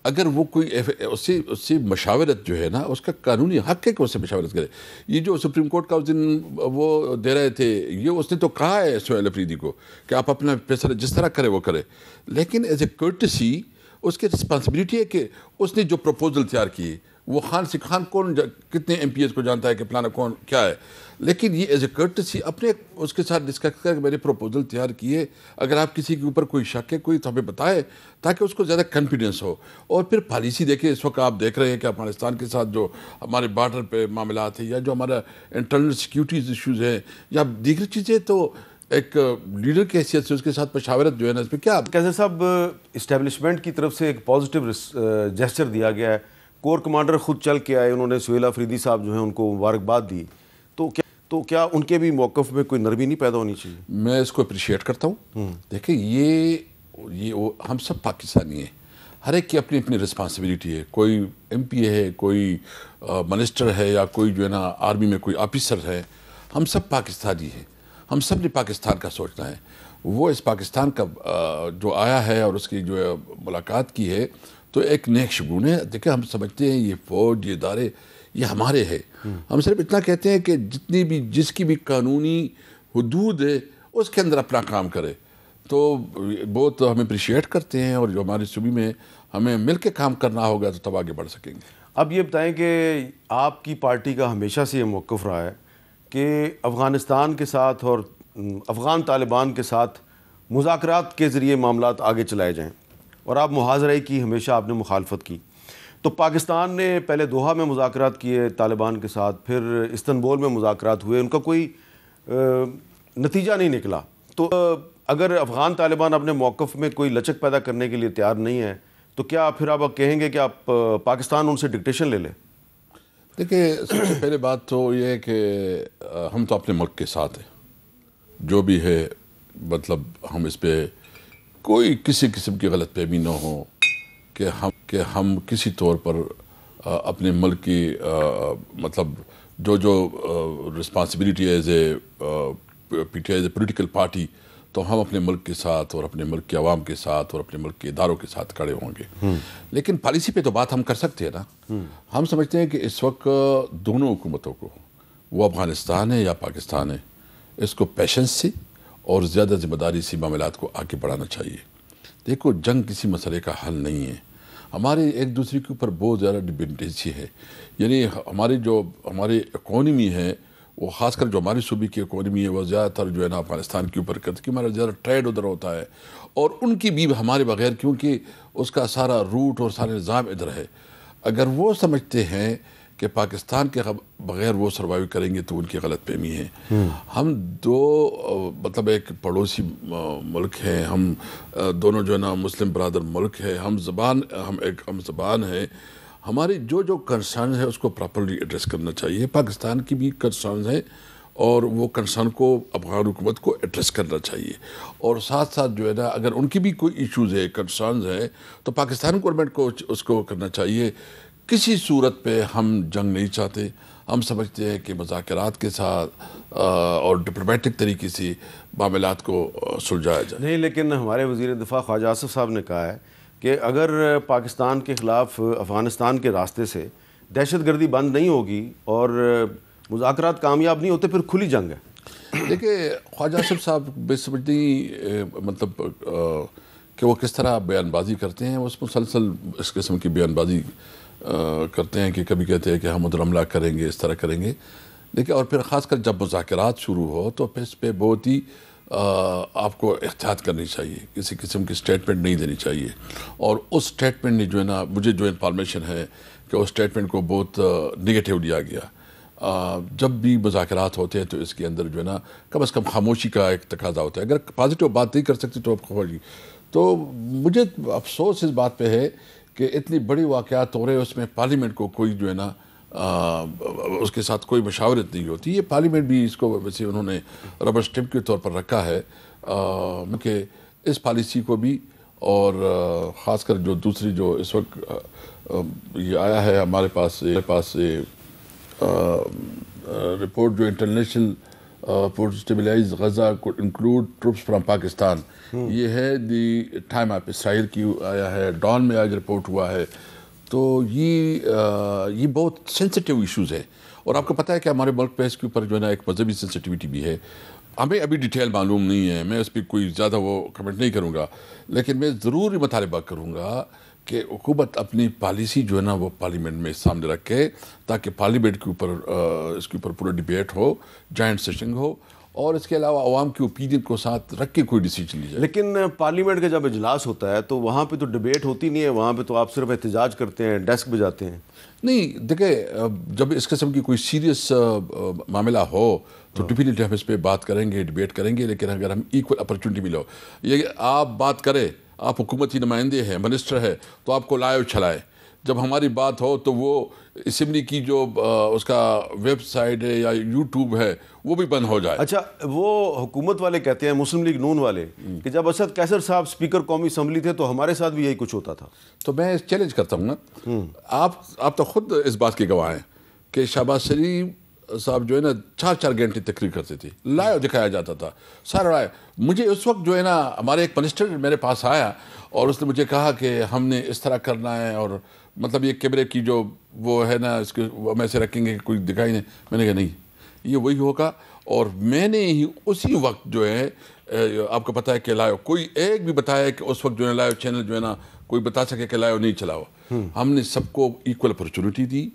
اگر وہ کوئی اس سے مشاورت جو ہے نا، اس کا قانونی حق ہے کہ اس سے مشاورت کرے. یہ جو سپریم کورٹ کا اس دن وہ دے رہے تھے، یہ اس نے تو کہا ہے سہیل افریدی کو کہ آپ اپنا فیصلہ جس طرح کرے وہ کرے، لیکن ایز اے کرٹسی اس کی رسپانسبلٹی ہے کہ اس نے جو پروپوزل تیار کی، وہ خان کون کتنے MPs کو جانتا ہے کہ پلانا کون کیا ہے، لیکن یہ ایز اے کرٹسی اپنے اس کے ساتھ ڈسکس کر کے میں نے پروپوزل تیار کیے، اگر آپ کسی کے اوپر کوئی شک ہے کوئی تو ہمیں بتائے تاکہ اس کو زیادہ کانفیڈنس ہو. اور پھر پالیسی دیکھیں. اس وقت آپ دیکھ رہے ہیں کہ افغانستان کے ساتھ جو ہمارے بارڈر پہ معاملات ہیں، یا جو ہمارا انٹرنل سیکیورٹیز ایشوز ہیں، یا دیگر چیزیں، تو ایک لیڈر کی حیثیت سے اس کے ساتھ مشاورت جو ہے نا اس پہ کیا. قیصر صاحب، اسٹیبلشمنٹ کی طرف سے ایک پازیٹیو جیسچر دیا گیا ہے، کور کمانڈر خود چل کے آئے، انہوں نے سہیل افریدی صاحب جو ہیں ان کو مبارکباد دی، تو کیا ان کے بھی موقف میں کوئی نرمی نہیں پیدا ہونی چاہیے؟ میں اس کو اپریشیٹ کرتا ہوں. دیکھیں یہ ہم سب پاکستانی ہیں، ہر ایک کی اپنی اپنی رسپانسبلٹی ہے. کوئی MPA ہے، کوئی منسٹر ہے، یا کوئی جو ہے نا آرمی میں کوئی آفیسر ہے. ہم سب پاکستانی ہیں، ہم سب نے پاکستان کا سوچنا ہے. وہ اس پاکستان کا جو آیا ہے اور اس کی جو ملاقات کی ہے تو ایک نیک شگون ہے. دیکھیں ہم سمجھتے ہیں یہ فوج، یہ ادارے یہ ہمارے ہے. ہم صرف اتنا کہتے ہیں کہ جس کی بھی قانونی حدود ہے اس کے اندر اپنا کام کرے. تو بہت ہم اپریشیٹ کرتے ہیں، اور جو ہمارے صوبے میں ہمیں مل کے کام کرنا ہوگا تو تب آگے بڑھ سکیں گے. اب یہ بتائیں کہ آپ کی پارٹی کا ہمیشہ سے یہ موقف رہا ہے کہ افغانستان کے ساتھ اور افغان طالبان کے ساتھ مذاکرات کے ذریعے معاملات آگے چلائے جائیں، اور آپ محاذرے کی ہمیشہ آپ نے مخالفت کی. تو پاکستان نے پہلے دوحہ میں مذاکرات کیے طالبان کے ساتھ، پھر استنبول میں مذاکرات ہوئے، ان کا کوئی نتیجہ نہیں نکلا. تو اگر افغان طالبان اپنے موقف میں کوئی لچک پیدا کرنے کے لیے تیار نہیں ہے تو کیا پھر آپ کہیں گے کہ آپ پاکستان ان سے ڈکٹیشن لے لیں؟ دیکھیں سب سے پہلے بات تو یہ ہے کہ ہم تو اپنے ملک کے ساتھ ہیں، جو بھی ہے مطلب ہم اس پہ کوئی کسی قسم کی غلط فہمی نہ ہو کہ ہم کسی طور پر اپنے ملک کی مطلب جو responsibility as a P T I as a political party, تو ہم اپنے ملک کے ساتھ اور اپنے ملک کے عوام کے ساتھ اور اپنے ملک کے اداروں کے ساتھ کھڑے ہوں گے. لیکن پالیسی پہ تو بات ہم کر سکتے ہیں نا. ہم سمجھتے ہیں کہ اس وقت دونوں حکومتوں کو، وہ افغانستان ہے یا پاکستان ہے، اس کو پیشنس سے اور زیادہ ذمہ داری سے معاملات کو آگے بڑھانا چاہیے. دیکھو، جنگ کسی مسئلے کا حل نہیں ہے. ہمارے ایک دوسرے کے اوپر بہت زیادہ ڈپینڈنسی ہے. یعنی ہماری اکانومی ہے، وہ خاص کر جو ہماری صوبے کی اکانومی ہے، وہ زیادہ تر جو ہے نا افغانستان کے اوپر کرتی ہے. ہمارا زیادہ ٹریڈ ادھر ہوتا ہے، اور ان کی بھی ہمارے بغیر، کیونکہ اس کا سارا روٹ اور سارا نظام ادھر ہے. اگر وہ سمجھتے ہیں کہ پاکستان کے بغیر وہ سروائیو کریں گے تو ان کی غلط فہمی ہے. ہم دو مطلب ایک پڑوسی ملک ہیں، ہم دونوں جو ہے نا مسلم برادر ملک ہے، ہم زبان ہے. ہماری جو کنسرن ہے اس کو پراپرلی ایڈریس کرنا چاہیے. پاکستان کی بھی کنسرن ہے، اور وہ کنسرن کو افغان حکومت کو ایڈریس کرنا چاہیے. اور ساتھ ساتھ جو ہے نا اگر ان کی بھی کوئی ایشوز ہے، کنسرنز ہیں، تو پاکستان گورنمنٹ کو اس کو کرنا چاہیے. کسی صورت پہ ہم جنگ نہیں چاہتے. ہم سمجھتے ہیں کہ مذاکرات کے ساتھ اور ڈپلومیٹک طریقے سے معاملات کو سلجھایا جائے. نہیں، لیکن ہمارے وزیر دفاع خواجہ آصف صاحب نے کہا ہے کہ اگر پاکستان کے خلاف افغانستان کے راستے سے دہشت گردی بند نہیں ہوگی اور مذاکرات کامیاب نہیں ہوتے، پھر کھلی جنگ ہے. دیکھیں، خواجہ آصف صاحب بے سمجھتی مطلب کہ وہ کس طرح بیان بازی کرتے ہیں. اس مسلسل اس قسم کی بیان بازی کرتے ہیں کہ کبھی کہتے ہیں کہ ہم ادھر حملہ کریں گے، اس طرح کریں گے. دیکھیں، اور پھر خاص کر جب مذاکرات شروع ہو تو پھر اس پہ بہت ہی آپ کو احتیاط کرنی چاہیے. کسی قسم کی سٹیٹمنٹ نہیں دینی چاہیے. اور اس سٹیٹمنٹ نے جو ہے نا، مجھے جو انفارمیشن ہے کہ اس سٹیٹمنٹ کو بہت نگیٹیو لیا گیا. جب بھی مذاکرات ہوتے ہیں تو اس کے اندر جو ہے نا کم از کم خاموشی کا ایک تقاضا ہوتا ہے. اگر پازیٹیو بات نہیں کر سکتے تو آپ خاموشی. تو مجھے افسوس اس بات پہ ہے کہ اتنی بڑی واقعات ہو رہے ہیں، اس میں پارلیمنٹ کو کوئی جو ہے نا اس کے ساتھ کوئی مشاورت نہیں ہوتی. یہ پارلیمنٹ بھی اس کو ویسے انہوں نے ربر اسٹمپ کے طور پر رکھا ہے کہ اس پالیسی کو بھی. اور خاص کر جو دوسری جو اس وقت یہ آیا ہے ہمارے پاس رپورٹ جو international force stabilize Gaza could include troops from Pakistan, یہ ہے دی ٹائم آف اسرائیل کی آیا ہے. ڈان میں آج رپورٹ ہوا ہے. تو یہ بہت سینسٹیو ایشوز ہے. اور آپ کو پتہ ہے کہ ہمارے ملک پہ اس کے اوپر جو ہے نا ایک مذہبی سینسٹیوٹی بھی ہے. ہمیں ابھی ڈیٹیل معلوم نہیں ہے، میں اس پہ کوئی زیادہ وہ کمنٹ نہیں کروں گا، لیکن میں ضرور مطالبہ کروں گا کہ حکومت اپنی پالیسی جو ہے نا وہ پارلیمنٹ میں سامنے رکھے، تاکہ پارلیمنٹ کے اوپر اس کے اوپر پورا ڈیبیٹ ہو، جوائنٹ سیشن ہو، اور اس کے علاوہ عوام کی اوپینین کو ساتھ رکھ کے کوئی ڈیسیجن لی جائے. لیکن پارلیمنٹ کا جب اجلاس ہوتا ہے تو وہاں پہ تو ڈیبیٹ ہوتی نہیں ہے، وہاں پہ تو آپ صرف احتجاج کرتے ہیں، ڈیسک پہ جاتے ہیں. نہیں، دیکھیں، جب اس قسم کی کوئی سیریس معاملہ ہو تو ڈیفینیٹلی ہم اس پہ بات کریں گے، ڈیبیٹ کریں گے. لیکن اگر ہم ایکول اپرچونٹی ملو، یہ آپ بات کریں، آپ حکومتی نمائندے ہیں، منسٹر ہے، تو آپ کو لائیو چلائے. جب ہماری بات ہو تو وہ اسمبلی کی جو اس کا ویب سائٹ ہے یا یوٹیوب ہے وہ بھی بند ہو جائے. اچھا، وہ حکومت والے کہتے ہیں، مسلم لیگ نون والے، کہ جب اسد قیصر صاحب اسپیکر قومی اسمبلی تھے تو ہمارے ساتھ بھی یہی کچھ ہوتا تھا. تو میں چیلنج کرتا ہوں نا، آپ تو خود اس بات کے گواہ ہیں کہ شہباز شریف صاحب جو ہے نا 4 گھنٹے تقریر کرتے تھے، لائیو دکھایا جاتا تھا سارا لائیو. مجھے اس وقت جو ہے نا ہمارے ایک منسٹر میرے پاس آیا اور اس نے مجھے کہا کہ ہم نے اس طرح کرنا ہے، اور مطلب یہ کیمرے کی جو وہ ہے نا اس کے ہم ایسے رکھیں گے کہ کوئی دکھائی نہیں. میں نے کہا نہیں، یہ وہی ہوگا. اور میں نے ہی اسی وقت جو ہے آپ کو پتہ ہے کہ لائیو کوئی ایک بھی بتایا کہ اس وقت جو ہے لائیو چینل جو ہے نا کوئی بتا سکے کہ لائیو نہیں چلا ہوا. ہم نے سب کو ایکول اپرچونٹی دی.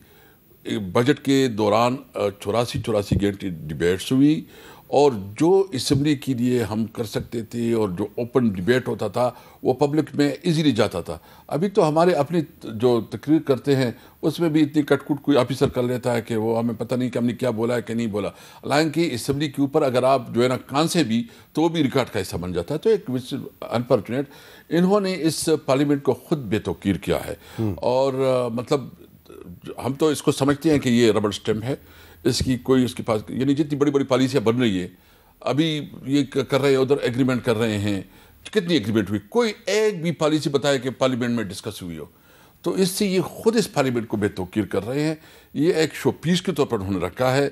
بجٹ کے دوران 84 گھنٹے ڈیبیٹس ہوئی، اور جو اسمبلی کے لیے ہم کر سکتے تھے اور جو اوپن ڈیبیٹ ہوتا تھا وہ پبلک میں ایزیلی جاتا تھا. ابھی تو ہمارے اپنی جو تقریر کرتے ہیں اس میں بھی اتنی کٹ کٹ کوئی آفیسر کر لیتا ہے کہ وہ ہمیں پتہ نہیں کہ ہم نے کیا بولا ہے کہ نہیں بولا. حالانکہ اسمبلی کے اوپر اگر آپ جو ہے نا کان سے بھی تو وہ بھی ریکارڈ کا حصہ بن جاتا ہے. تو ایک انفارچونیٹ انہوں نے اس پارلیمنٹ کو خود بے توقیر کیا ہے. اور مطلب ہم تو اس کو سمجھتے ہیں کہ یہ ربڑ اسٹمپ ہے، اس کی کوئی اس کے پاس یعنی جتنی بڑی بڑی پالیسیاں بن رہی ہے، ابھی یہ کر رہے ہیں، ادھر ایگریمنٹ کر رہے ہیں. کتنی ایگریمنٹ ہوئی؟ کوئی ایک بھی پالیسی بتائے کہ پارلیمنٹ میں ڈسکس ہوئی ہو. تو اس سے یہ خود اس پارلیمنٹ کو بے توقیر کر رہے ہیں. یہ ایک شو پیس کے طور پر انہوں نے رکھا ہے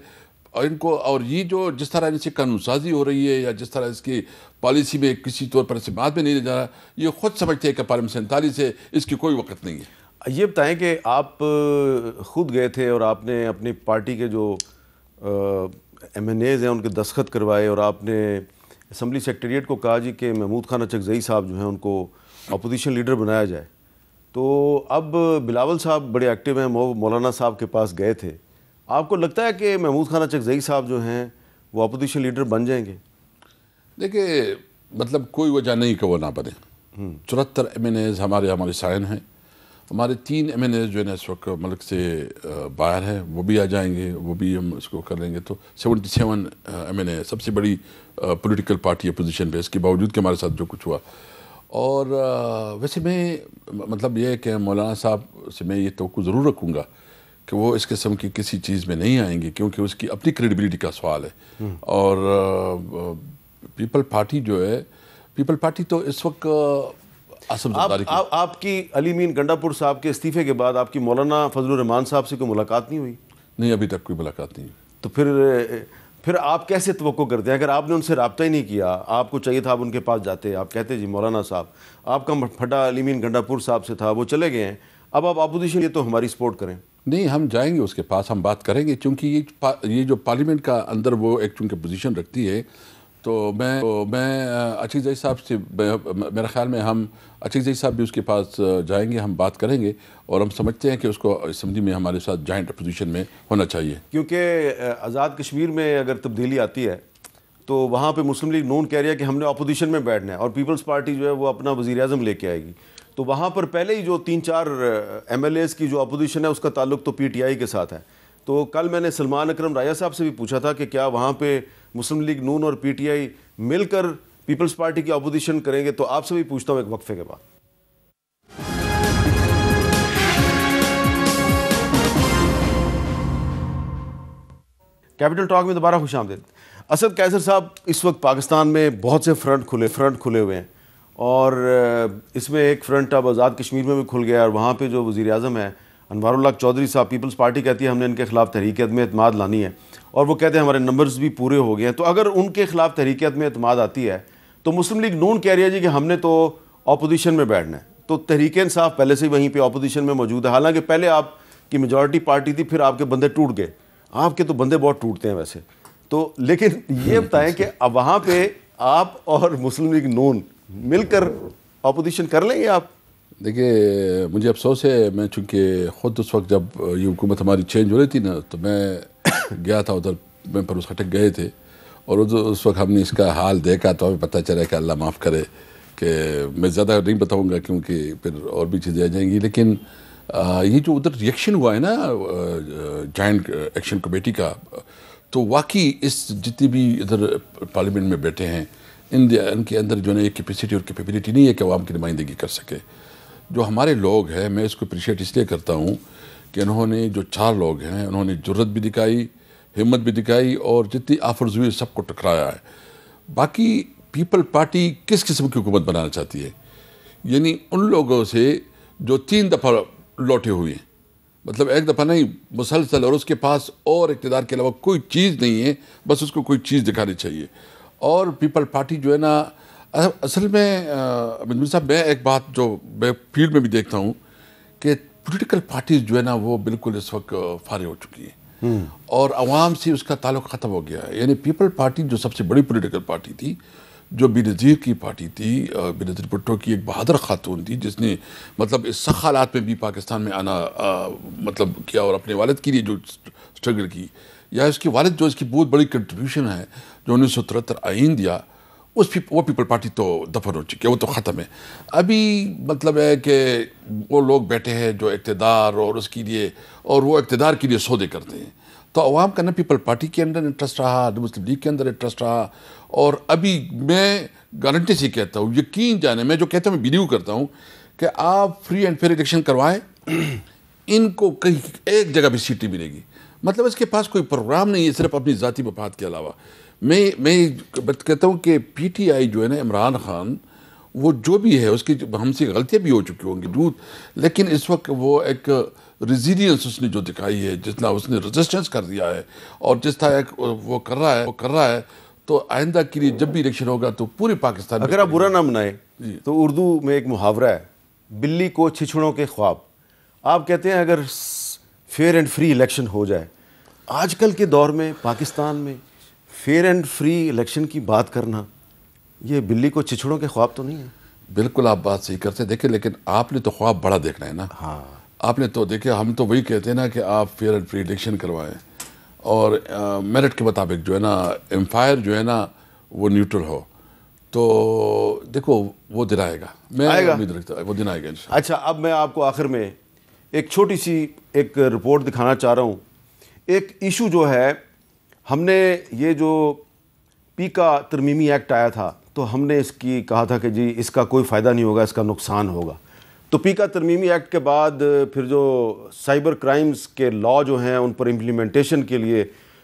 اور ان کو, اور یہ جو جس طرح ان سے قانون سازی ہو رہی ہے یا جس طرح اس کی پالیسی میں کسی طور پر اسے بات میں نہیں لے جا رہا, یہ خود سمجھتے ہیں کہ پارلیمنٹ 47 ہے, اس کی کوئی وقت نہیں ہے. یہ بتائیں کہ آپ خود گئے تھے اور آپ نے اپنی پارٹی کے جو ایم این ایز ہیں ان کے دستخط کروائے اور آپ نے اسمبلی سیکریٹریٹ کو کہا جی کہ محمود خان اچکزئی صاحب جو ہیں ان کو اپوزیشن لیڈر بنایا جائے. تو اب بلاول صاحب بڑے ایکٹیو ہیں, مولانا صاحب کے پاس گئے تھے. آپ کو لگتا ہے کہ محمود خان اچکزئی صاحب جو ہیں وہ اپوزیشن لیڈر بن جائیں گے؟ دیکھیں مطلب کوئی وجہ نہیں کہ وہ نہ بنے. 74 ایم این ایز ہمارے سائن ہیں. ہمارے 3 ایم این ایز جو ہے نا اس وقت ملک سے باہر ہیں, وہ بھی آ جائیں گے, وہ بھی ہم اس کو کر لیں گے. تو 77 ایم این اے سب سے بڑی پولیٹیکل پارٹی اپوزیشن پہ, اس کے باوجود کہ ہمارے ساتھ جو کچھ ہوا. اور ویسے میں مطلب یہ ہے کہ مولانا صاحب سے میں یہ توقع ضرور رکھوں گا کہ وہ اس قسم کی کسی چیز میں نہیں آئیں گے, کیونکہ اس کی اپنی کریڈیبلٹی کا سوال ہے. اور پیپل پارٹی جو ہے, پیپل پارٹی تو اس وقت آپ کی علی مین گنڈا پور صاحب کے استعفے کے بعد آپ کی مولانا فضل الرحمان صاحب سے کوئی ملاقات نہیں ہوئی؟ نہیں, ابھی تک کوئی ملاقات نہیں. تو پھر آپ کیسے توقع کرتے ہیں اگر آپ نے ان سے رابطہ ہی نہیں کیا؟ آپ کو چاہیے تھا آپ ان کے پاس جاتے, آپ کہتے جی مولانا صاحب آپ کا پھٹا علی مین گنڈا پور صاحب سے تھا, وہ چلے گئے ہیں, اب آپ اپوزیشن یہ تو ہماری سپورٹ کریں. نہیں, ہم جائیں گے اس کے پاس, ہم بات کریں گے, کیونکہ یہ جو پارلیمنٹ کا اندر وہ ایک چونکہ پوزیشن رکھتی ہے. تو میں اچکزئی صاحب سے, میرا خیال میں ہم اچکزئی صاحب بھی اس کے پاس جائیں گے, ہم بات کریں گے, اور ہم سمجھتے ہیں کہ اس کو اسمبلی میں ہمارے ساتھ جوائنٹ اپوزیشن میں ہونا چاہیے. کیونکہ آزاد کشمیر میں اگر تبدیلی آتی ہے تو وہاں پہ مسلم لیگ نون کہہ رہی ہے کہ ہم نے اپوزیشن میں بیٹھنا ہے, اور پیپلز پارٹی جو ہے وہ اپنا وزیر اعظم لے کے آئے گی. تو وہاں پر پہلے ہی جو 3-4 ایم ایل ایز کی جو اپوزیشن ہے اس کا تعلق تو پی ٹی آئی کے ساتھ ہے. تو کل میں نے سلمان اکرم رایا صاحب سے بھی پوچھا تھا کہ کیا وہاں پہ مسلم لیگ نون اور پی ٹی آئی مل کر پیپلز پارٹی کی اپوزیشن کریں گے. تو آپ سے بھی پوچھتا ہوں ایک وقفے کے بعد. کیپٹل ٹاک میں دوبارہ خوش آمدید. اسد قیصر صاحب, اس وقت پاکستان میں بہت سے فرنٹ کھلے ہوئے ہیں, اور اس میں ایک فرنٹ اب آزاد کشمیر میں بھی کھل گیا ہے, اور وہاں پہ جو وزیر اعظم ہے انوار اللہ چودھری صاحب, پیپلز پارٹی کہتی ہے ہم نے ان کے خلاف تحریک عدم اعتماد لانی ہے, اور وہ کہتے ہیں ہمارے نمبرز بھی پورے ہو گئے ہیں. تو اگر ان کے خلاف تحریک عدم اعتماد آتی ہے تو مسلم لیگ نون کہہ رہی ہے جی کہ ہم نے تو اپوزیشن میں بیٹھنا ہے. تو تحریک انصاف پہلے سے ہی وہیں پہ اپوزیشن میں موجود ہے, حالانکہ پہلے آپ کی میجورٹی پارٹی تھی, پھر آپ کے بندے ٹوٹ گئے. آپ کے تو بندے بہت ٹوٹتے ہیں ویسے تو, لیکن یہ بتائیں کہ اب وہاں پہ آپ اور مسلم لیگ نون مل کر اپوزیشن کر لیں گے آپ؟ دیکھیے مجھے افسوس ہے, میں چونکہ خود اس وقت جب یہ حکومت ہماری چینج ہو رہی تھی نا, تو میں گیا تھا ادھر, میں پر اس خٹک گئے تھے, اور اس وقت ہم نے اس کا حال دیکھا تو ہمیں پتہ چلا کہ اللہ معاف کرے کہ میں زیادہ نہیں بتاؤں گا کیونکہ پھر اور بھی چیزیں آ جائیں گی. لیکن یہ جو ادھر ریئیکشن ہوا ہے نا جوائنٹ ایکشن کمیٹی کا, تو واقعی اس جتنی بھی ادھر پارلیمنٹ میں بیٹھے ہیں ان کے اندر جو ہے ایک کیپیسٹی اور کیپیبلٹی نہیں ہے کہ عوام کی نمائندگی کر سکے. جو ہمارے لوگ ہیں, میں اس کو اپریشیٹ اس لیے کرتا ہوں کہ انہوں نے جو 4 لوگ ہیں انہوں نے جرت بھی دکھائی, ہمت بھی دکھائی, اور جتنی آفرز ہوئی سب کو ٹکرایا ہے. باقی پیپل پارٹی کس قسم کی حکومت بنانا چاہتی ہے؟ یعنی ان لوگوں سے جو 3 دفعہ لوٹے ہوئے ہیں, مطلب ایک دفعہ نہیں, مسلسل, اور اس کے پاس اور اقتدار کے علاوہ کوئی چیز نہیں ہے, بس اس کو کوئی چیز دکھانی چاہیے. اور پیپل پارٹی جو ہے نا, اصل میں منظور صاحب, میں ایک بات جو میں فیلڈ میں بھی دیکھتا ہوں کہ پولیٹیکل پارٹیز جو ہے نا وہ بالکل اس وقت فارغ ہو چکی ہیں, اور عوام سے اس کا تعلق ختم ہو گیا ہے. یعنی پیپل پارٹی جو سب سے بڑی پولیٹیکل پارٹی تھی, جو بینظیر کی پارٹی تھی, بینظیر بھٹو کی ایک بہادر خاتون تھی جس نے مطلب اس سخت حالات میں بھی پاکستان میں آنا مطلب کیا, اور اپنے والد کے لیے جو اسٹرگل کی, یا اس کے والد جو اس کی بہت بڑی کنٹریبیوشن ہے جو 1973 آئین دیا, وہ پیپل پارٹی تو دفن ہو چکی ہے, وہ تو ختم ہے. ابھی مطلب ہے کہ وہ لوگ بیٹھے ہیں جو اقتدار اور اس کے لیے, اور وہ اقتدار کے لیے سودے کرتے ہیں. تو عوام کا نہ پیپل پارٹی کے اندر انٹرسٹ رہا, نہ مسلم لیگ کے اندر انٹرسٹ رہا. اور ابھی میں گارنٹی سے کہتا ہوں, یقین جانے, میں جو کہتا ہوں میں بلیو کرتا ہوں کہ آپ فری اینڈ فیئر الیکشن کروائیں, ان کو کہیں ایک جگہ بھی سیٹ نہیں ملے گی. مطلب اس کے پاس کوئی پروگرام نہیں ہے صرف اپنی ذاتی مفاد کے علاوہ. میں کہتا ہوں کہ پی ٹی آئی جو ہے نا, عمران خان, وہ جو بھی ہے اس کی ہم سے غلطیاں بھی ہو چکی ہوں گی لیکن اس وقت وہ ایک ریزیلینس اس نے جو دکھائی ہے، جتنا اس نے ریزسٹنس کر دیا ہے اور جس طرح وہ کر رہا ہے تو آئندہ کے لیے جب بھی الیکشن ہوگا تو پورے پاکستان اگر آپ برا نہ منائیں تو اردو میں ایک محاورہ ہے، بلی کو چھچھڑوں کے خواب. آپ کہتے ہیں اگر فیئر اینڈ فری الیکشن ہو جائے، آج کل کے دور میں پاکستان میں فیئر اینڈ فری الیکشن کی بات کرنا یہ بلی کو چھچھڑوں کے خواب تو نہیں ہے؟ بالکل آپ بات صحیح کرتے دیکھیں، لیکن آپ نے تو خواب بڑا دیکھنا ہے نا. ہاں آپ نے تو دیکھیں، ہم تو وہی کہتے ہیں نا کہ آپ فیئر اینڈ فری الیکشن کروائیں اور میرٹ کے مطابق جو ہے نا امپائر جو ہے نا وہ نیوٹرل ہو. تو دیکھو وہ دن آئے گا، میں امید رکھتا ہوں وہ دن آئے گا انشاءاللہ. اچھا، اب میں آپ کو آخر میں ایک چھوٹی سی ایک رپورٹ دکھانا چاہ رہا ہوں. ایک ایشو جو ہے، ہم نے یہ جو پیکا ترمیمی ایکٹ آیا تھا تو ہم نے اس کی کہا تھا کہ جی اس کا کوئی فائدہ نہیں ہوگا، اس کا نقصان ہوگا. تو پیکا ترمیمی ایکٹ کے بعد پھر جو سائبر کرائمز کے لا جو ہیں ان پر امپلیمنٹیشن کے لیے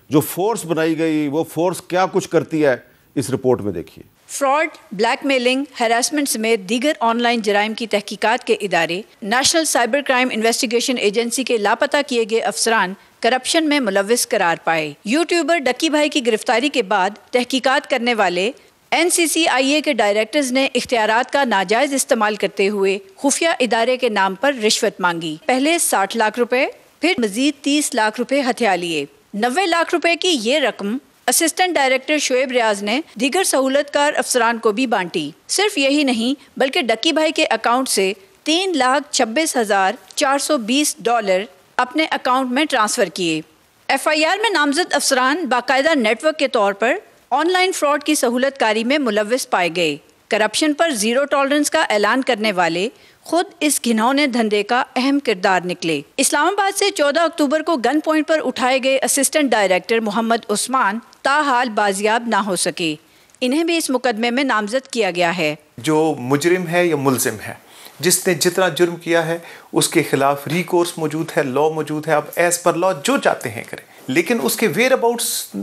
جو فورس بنائی گئی، وہ فورس کیا کچھ کرتی ہے اس رپورٹ میں دیکھیے. فراڈ، بلیک میلنگ، ہراسمنٹ سمیت دیگر آن لائن جرائم کی تحقیقات کے ادارے national cyber crime investigation agency کے لاپتہ کیے گئے افسران کرپشن میں ملوث قرار پائے. یوٹیوبر ڈکی بھائی کی گرفتاری کے بعد تحقیقات کرنے والے NCCIA کے ڈائریکٹرز نے اختیارات کا ناجائز استعمال کرتے ہوئے خفیہ ادارے کے نام پر رشوت مانگی. پہلے 60 لاکھ روپے، پھر مزید 30 لاکھ روپے ہتھیا لیے. 90 لاکھ روپے کی یہ رقم اسسٹنٹ ڈائریکٹر شعیب ریاض نے دیگر سہولت کار افسران کو بھی بانٹی. صرف یہی نہیں بلکہ ڈکی بھائی کے اکاؤنٹ سے $3,26,420 اپنے اکاؤنٹ میں ٹرانسفر کیے. FIR میں نامزد افسران باقاعدہ نیٹ ورک کے طور پر آن لائن فراڈ کی سہولت کاری میں ملوث پائے گئے. کرپشن پر زیرو ٹالرنس کا اعلان کرنے والے خود اس گھنونے دھندے کا اہم کردار نکلے. اسلام آباد سے 14 اکتوبر کو گن پوائنٹ پر اٹھائے گئے اسسٹنٹ ڈائریکٹر محمد عثمان تاحال بازیاب نہ ہو سکے. انہیں بھی اس مقدمے میں نامزد کیا گیا ہے. جو مجرم ہے یا ملزم ہے، جس نے جتنا جرم کیا ہے اس کے خلاف ریکورس موجود ہے، لا موجود ہے. آپ ایز پر لا جو چاہتے ہیں کریں، لیکن اس کے ویئر اباؤٹس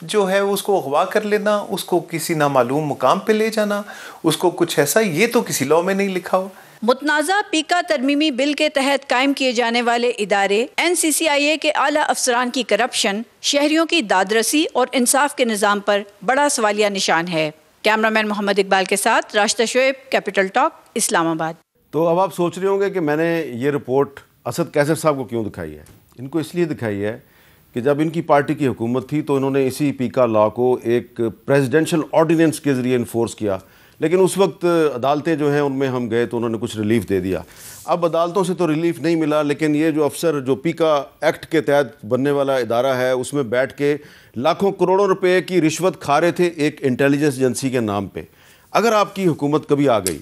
جو ہے اس کو اغوا کر لینا، اس کو کسی نامعلوم مقام پہ لے جانا، اس کو کچھ ایسا، یہ تو کسی لا میں نہیں لکھا ہو. متنازع پیکا ترمیمی بل کے تحت قائم کیے جانے والے ادارے NCCIA کے اعلیٰ افسران کی کرپشن شہریوں کی دادرسی اور انصاف کے نظام پر بڑا سوالیہ نشان ہے. کیمرامین محمد اقبال کے ساتھ راشدہ شعیب، کیپٹل ٹاک، اسلام آباد. تو اب آپ سوچ رہے ہوں گے کہ میں نے یہ رپورٹ اسد کیسر صاحب کو کیوں دکھائی ہے. ان کو اس لیے دکھائی ہے کہ جب ان کی پارٹی کی حکومت تھی تو انہوں نے اسی پیکا لا کو ایک پریزیڈنشل آرڈیننس کے ذریعے انفورس کیا، لیکن اس وقت عدالتیں جو ہیں ان میں ہم گئے تو انہوں نے کچھ ریلیف دے دیا. اب عدالتوں سے تو ریلیف نہیں ملا، لیکن یہ جو افسر جو پیکا ایکٹ کے تحت بننے والا ادارہ ہے اس میں بیٹھ کے لاکھوں کروڑوں روپے کی رشوت کھا رہے تھے ایک انٹیلیجنس ایجنسی کے نام پہ. اگر آپ کی حکومت کبھی آ گئی،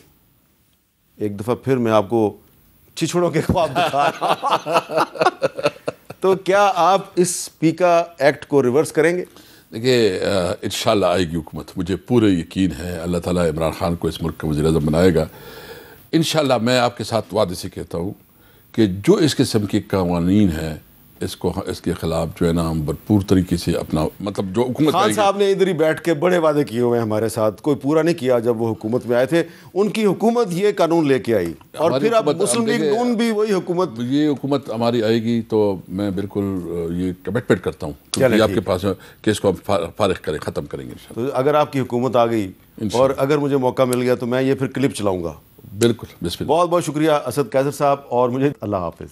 ایک دفعہ پھر میں آپ کو چھچھڑوں کے خواب دکھا رہا ہوں، تو کیا آپ اس پیکا ایکٹ کو ریورس کریں گے؟ دیکھیے انشاءاللہ آئے گی حکومت، مجھے پورے یقین ہے اللہ تعالیٰ عمران خان کو اس ملک کا وزیر اعظم بنائے گا انشاءاللہ. میں آپ کے ساتھ وعدے سے کہتا ہوں کہ جو اس قسم کے قوانین ہیں اس کے خلاف جو ہے نا ہم بھرپور طریقے سے اپنا مطلب جو حکومت خان صاحب نے ادھر ہی بیٹھ کے بڑے وعدے کیے ہوئے ہیں ہمارے ساتھ، کوئی پورا نہیں کیا. جب وہ حکومت میں آئے تھے ان کی حکومت یہ قانون لے کے آئی، اور پھر اب مسلم لیگ نون بھی وہی حکومت، یہ حکومت ہماری آئے گی تو میں بالکل یہ کمٹمنٹ کرتا ہوں کہ آپ کے پاس کیس کو ہم فارغ کریں، ختم کریں گے. تو اگر آپ کی حکومت آ گئی اور اگر مجھے موقع مل گیا تو میں یہ پھر کلپ چلاؤں گا. بالکل. بسم اللہ. بہت بہت شکریہ اسد کیسر صاحب، اور مجھے اللہ حافظ.